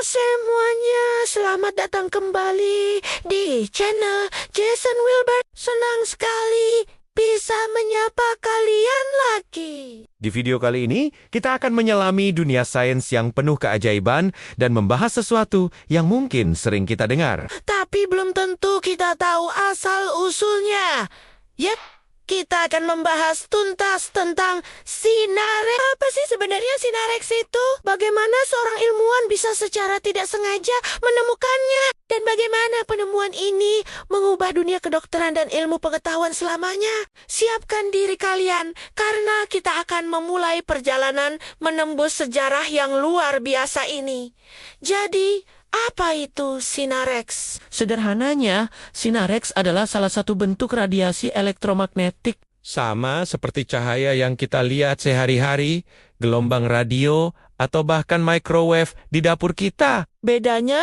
semuanya, selamat datang kembali di channel Jason Wilbert. Senang sekali bisa menyapa kalian lagi. Di video kali ini, kita akan menyelami dunia sains yang penuh keajaiban dan membahas sesuatu yang mungkin sering kita dengar. Tapi belum tentu kita tahu asal-usulnya. Yap, kita akan membahas tuntas tentang Sinarex. Apa sih sebenarnya Sinarex itu? Bagaimana seorang ilmuwan bisa secara tidak sengaja menemukannya? Dan bagaimana penemuan ini mengubah dunia kedokteran dan ilmu pengetahuan selamanya? Siapkan diri kalian, karena kita akan memulai perjalanan menembus sejarah yang luar biasa ini. Jadi, apa itu Sinarex? Sederhananya, Sinarex adalah salah satu bentuk radiasi elektromagnetik. Sama seperti cahaya yang kita lihat sehari-hari, gelombang radio, atau bahkan microwave di dapur kita. Bedanya,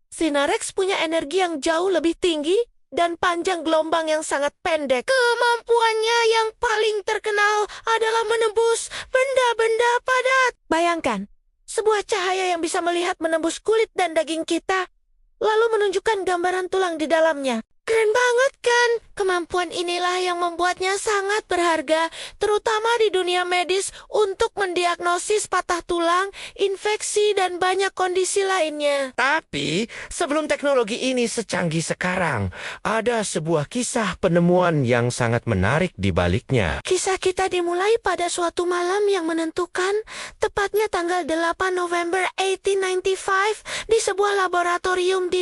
Sinarex punya energi yang jauh lebih tinggi dan panjang gelombang yang sangat pendek. Kemampuannya yang paling terkenal adalah menembus benda-benda padat. Bayangkan, sebuah cahaya yang bisa menembus kulit dan daging kita, lalu menunjukkan gambaran tulang di dalamnya. Keren banget kan? Kemampuan inilah yang membuatnya sangat berharga, terutama di dunia medis untuk mendiagnosis patah tulang, infeksi, dan banyak kondisi lainnya. Tapi, sebelum teknologi ini secanggih sekarang, ada sebuah kisah penemuan yang sangat menarik di baliknya. Kisah kita dimulai pada suatu malam yang menentukan, tepatnya tanggal 8 November 1895 di sebuah laboratorium di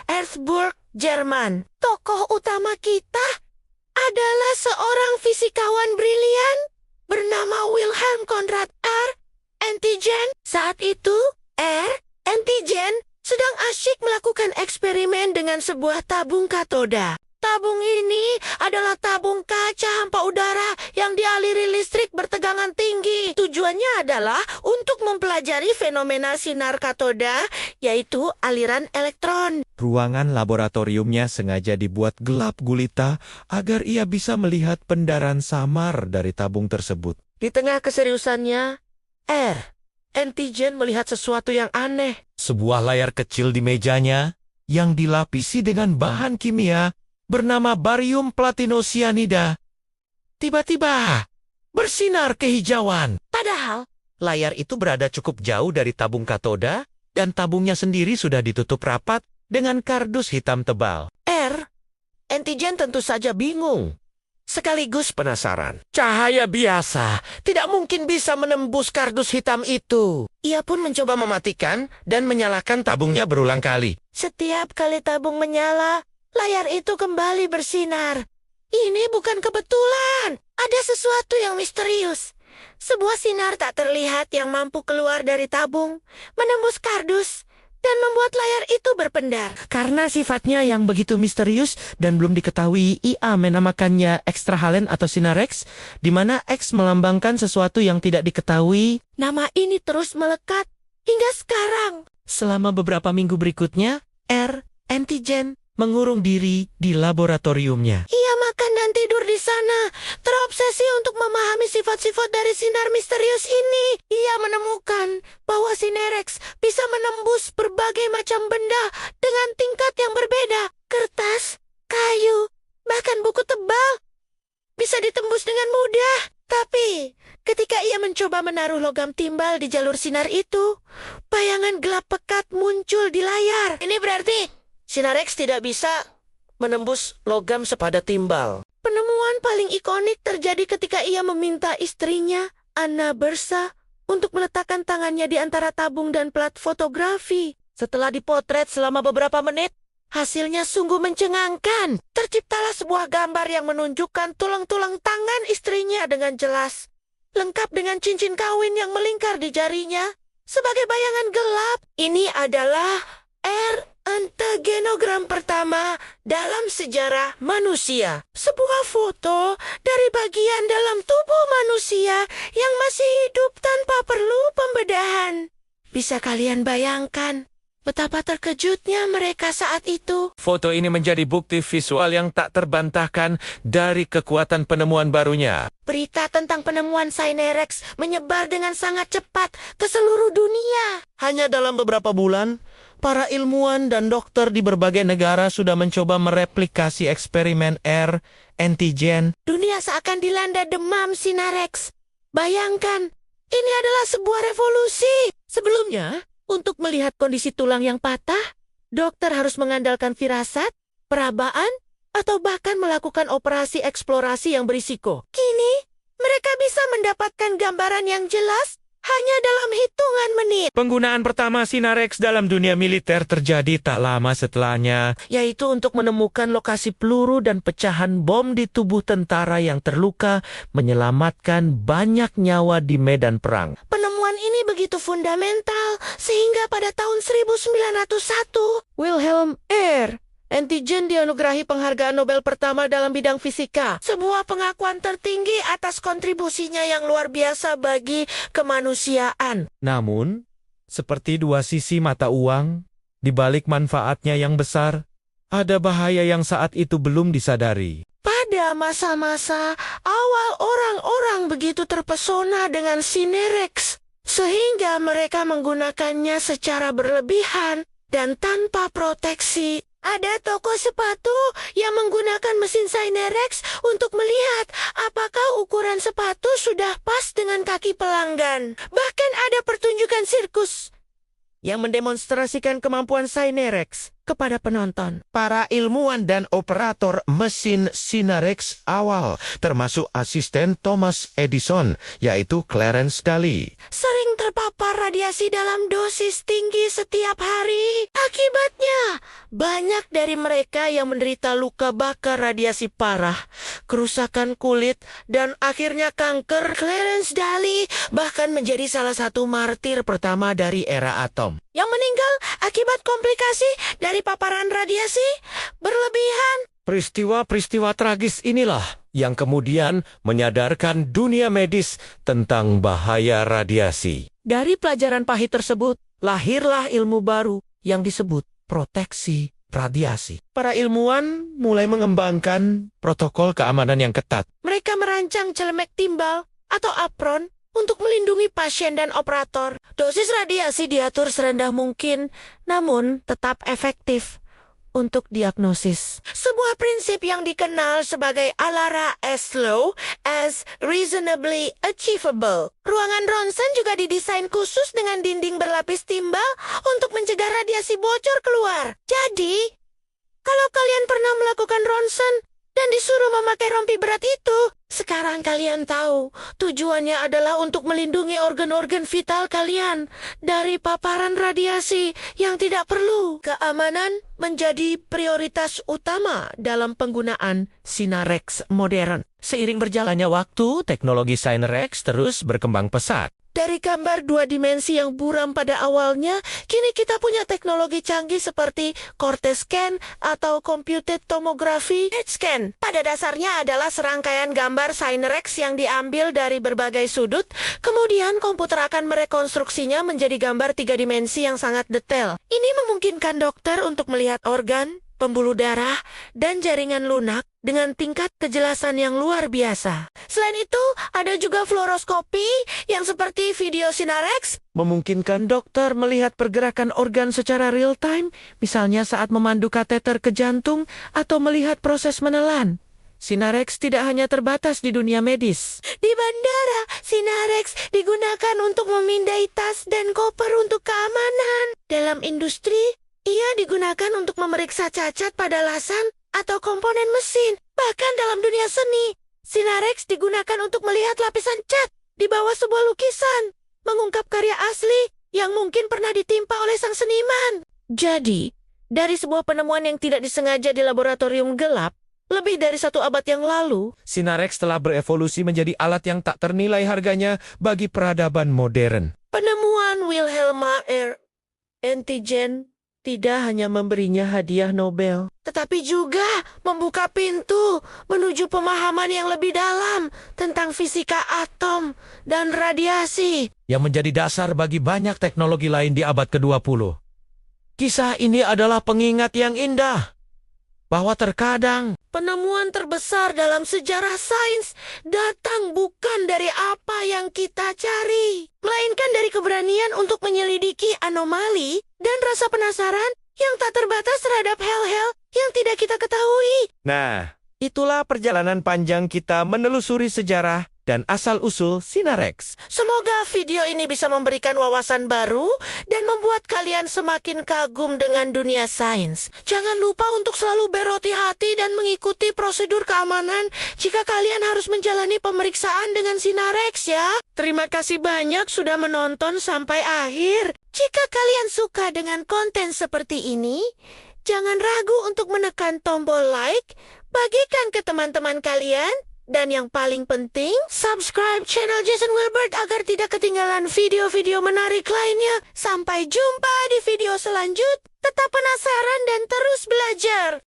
Erzburg, Jerman. Tokoh utama kita adalah seorang fisikawan brilian bernama Wilhelm Conrad R. Entgen. Saat itu, R. Entgen sedang asyik melakukan eksperimen dengan sebuah tabung katoda. Tabung ini adalah tabung kaca hampa udara yang dialiri listrik bertegangan tinggi. Tujuannya adalah untuk mempelajari fenomena sinar katoda, yaitu aliran elektron. Ruangan laboratoriumnya sengaja dibuat gelap gulita agar ia bisa melihat pendaran samar dari tabung tersebut. Di tengah keseriusannya, R. Entgen melihat sesuatu yang aneh. Sebuah layar kecil di mejanya yang dilapisi dengan bahan kimia bernama barium platinosianida tiba-tiba bersinar kehijauan. Padahal, Layar itu berada cukup jauh dari tabung katoda dan tabungnya sendiri sudah ditutup rapat dengan kardus hitam tebal. R. Entgen tentu saja bingung, sekaligus penasaran. Cahaya biasa tidak mungkin bisa menembus kardus hitam itu. Ia pun mencoba Mematikan dan menyalakan tabungnya berulang kali. Setiap kali tabung menyala, layar itu kembali bersinar. Ini bukan kebetulan. Ada sesuatu yang misterius. Sebuah sinar tak terlihat yang mampu keluar dari tabung, menembus kardus, dan membuat layar itu berpendar. Karena sifatnya yang begitu misterius dan belum diketahui, IA menamakannya ekstrahalen atau Sinarex, di mana X melambangkan sesuatu yang tidak diketahui. Nama ini terus melekat hingga sekarang. Selama beberapa minggu berikutnya, R. Entgen mengurung diri di laboratoriumnya. Ia makan dan tidur di sana, terobsesi untuk memahami sifat-sifat dari sinar misterius ini. Ia menemukan bahwa Sinarex bisa menembus berbagai macam benda dengan tingkat yang berbeda. Kertas, kayu, bahkan buku tebal bisa ditembus dengan mudah. Tapi, ketika ia mencoba menaruh logam timbal di jalur sinar itu, bayangan gelap pekat muncul di layar. Ini berarti Sinarex tidak bisa menembus logam sepadat timbal. Penemuan paling ikonik terjadi ketika ia meminta istrinya, Anna Bersa, untuk meletakkan tangannya di antara tabung dan plat fotografi. Setelah dipotret selama beberapa menit, hasilnya sungguh mencengangkan. Terciptalah sebuah gambar yang menunjukkan tulang-tulang tangan istrinya dengan jelas, lengkap dengan cincin kawin yang melingkar di jarinya. Sebagai bayangan gelap, ini adalah Entgenogram pertama dalam sejarah manusia. Sebuah foto dari bagian dalam tubuh manusia yang masih hidup tanpa perlu pembedahan. Bisa kalian bayangkan Betapa terkejutnya mereka saat itu. Foto ini menjadi bukti visual yang tak terbantahkan dari kekuatan penemuan barunya. Berita tentang penemuan Synerex menyebar dengan sangat cepat ke seluruh dunia. Hanya dalam beberapa bulan, para ilmuwan dan dokter di berbagai negara sudah mencoba mereplikasi eksperimen R, antigen. Dunia seakan dilanda demam Synerex. Bayangkan, ini adalah sebuah revolusi. Sebelumnya, untuk melihat kondisi tulang yang patah, dokter harus mengandalkan firasat, perabaan, atau bahkan melakukan operasi eksplorasi yang berisiko. Kini, mereka bisa mendapatkan gambaran yang jelas hanya dalam hitungan menit. Penggunaan pertama Synerex dalam dunia militer terjadi tak lama setelahnya, Yaitu untuk menemukan lokasi peluru dan pecahan bom di tubuh tentara yang terluka, menyelamatkan banyak nyawa di medan perang. Penemuan ini begitu fundamental sehingga pada tahun 1901, Wilhelm R. Antigen dianugerahi penghargaan Nobel pertama dalam bidang fisika. sebuah pengakuan tertinggi atas kontribusinya yang luar biasa bagi kemanusiaan. namun, seperti dua sisi mata uang, di balik manfaatnya yang besar, ada bahaya yang saat itu belum disadari. Pada masa-masa awal orang-orang begitu terpesona dengan Synerex, sehingga mereka menggunakannya secara berlebihan dan tanpa proteksi. Ada toko sepatu yang menggunakan mesin Synerex untuk melihat apakah ukuran sepatu sudah pas dengan kaki pelanggan. Bahkan ada pertunjukan sirkus yang mendemonstrasikan kemampuan Synerex kepada penonton. Para ilmuwan dan operator mesin Synerex awal, termasuk asisten Thomas Edison, yaitu Clarence Daly, sering terpapar radiasi dalam dosis tinggi setiap hari. Akibatnya, banyak dari mereka yang menderita luka bakar radiasi parah, kerusakan kulit, dan akhirnya kanker. Clarence Daly bahkan menjadi salah satu martir pertama dari era atom, yang meninggal akibat komplikasi dari paparan radiasi berlebihan. Peristiwa-peristiwa tragis inilah yang kemudian menyadarkan dunia medis tentang bahaya radiasi. Dari pelajaran pahit tersebut, lahirlah ilmu baru yang disebut proteksi radiasi. Para ilmuwan mulai mengembangkan protokol keamanan yang ketat. Mereka merancang celemek timbal atau apron untuk melindungi pasien dan operator. Dosis radiasi diatur serendah mungkin, namun tetap efektif untuk diagnosis. Sebuah prinsip yang dikenal sebagai ALARA as low as reasonably achievable. Ruangan ronsen juga didesain khusus dengan dinding berlapis timbal untuk mencegah radiasi bocor keluar. Jadi, kalau kalian pernah melakukan ronsen dan disuruh memakai rompi berat itu, sekarang kalian tahu tujuannya adalah untuk melindungi organ-organ vital kalian dari paparan radiasi yang tidak perlu. Keamanan menjadi prioritas utama dalam penggunaan Synerex modern. Seiring berjalannya waktu, teknologi Synerex terus berkembang pesat. Dari gambar dua dimensi yang buram pada awalnya, kini kita punya teknologi canggih seperti Corte Scan atau Computed Tomography Scan. Pada dasarnya adalah serangkaian gambar Synerex yang diambil dari berbagai sudut, kemudian komputer akan merekonstruksinya menjadi gambar tiga dimensi yang sangat detail. Ini memungkinkan dokter untuk melihat organ, pembuluh darah, dan jaringan lunak dengan tingkat kejelasan yang luar biasa. Selain itu, ada juga fluoroskopi yang seperti video Synerex Memungkinkan dokter melihat pergerakan organ secara real-time, misalnya saat memandu kateter ke jantung atau melihat proses menelan. Synerex tidak hanya terbatas di dunia medis. di bandara. Synerex digunakan untuk memindai tas dan koper untuk keamanan. Dalam industri, ia digunakan untuk memeriksa cacat pada lasan atau komponen mesin. Bahkan dalam dunia seni, Synerex digunakan untuk melihat lapisan cat di bawah sebuah lukisan, mengungkap karya asli yang mungkin pernah ditimpa oleh sang seniman. Jadi, dari sebuah penemuan yang tidak disengaja di laboratorium gelap, lebih dari 1 abad yang lalu, Synerex telah berevolusi menjadi alat yang tak ternilai harganya bagi peradaban modern. penemuan Wilhelm R. Antigen tidak hanya memberinya hadiah Nobel, tetapi juga membuka pintu menuju pemahaman yang lebih dalam tentang fisika atom dan radiasi. Yang menjadi dasar bagi banyak teknologi lain di abad ke-20. Kisah ini adalah pengingat yang indah bahwa terkadang Penemuan terbesar dalam sejarah sains datang bukan dari apa yang kita cari, melainkan dari keberanian untuk menyelidiki anomali dan rasa penasaran yang tak terbatas terhadap hal-hal yang tidak kita ketahui. Nah, itulah perjalanan panjang kita menelusuri sejarah dan asal-usul Sinarex. Semoga video ini bisa memberikan wawasan baru dan membuat kalian semakin kagum dengan dunia sains. Jangan lupa untuk selalu berhati-hati dan mengikuti prosedur keamanan jika kalian harus menjalani pemeriksaan dengan Sinarex ya. Terima kasih banyak sudah menonton sampai akhir. Jika kalian suka dengan konten seperti ini, jangan ragu untuk menekan tombol like, bagikan ke teman-teman kalian, dan yang paling penting, subscribe channel Jason Wilbert agar tidak ketinggalan video-video menarik lainnya. Sampai jumpa di video selanjutnya. Tetap penasaran dan terus belajar.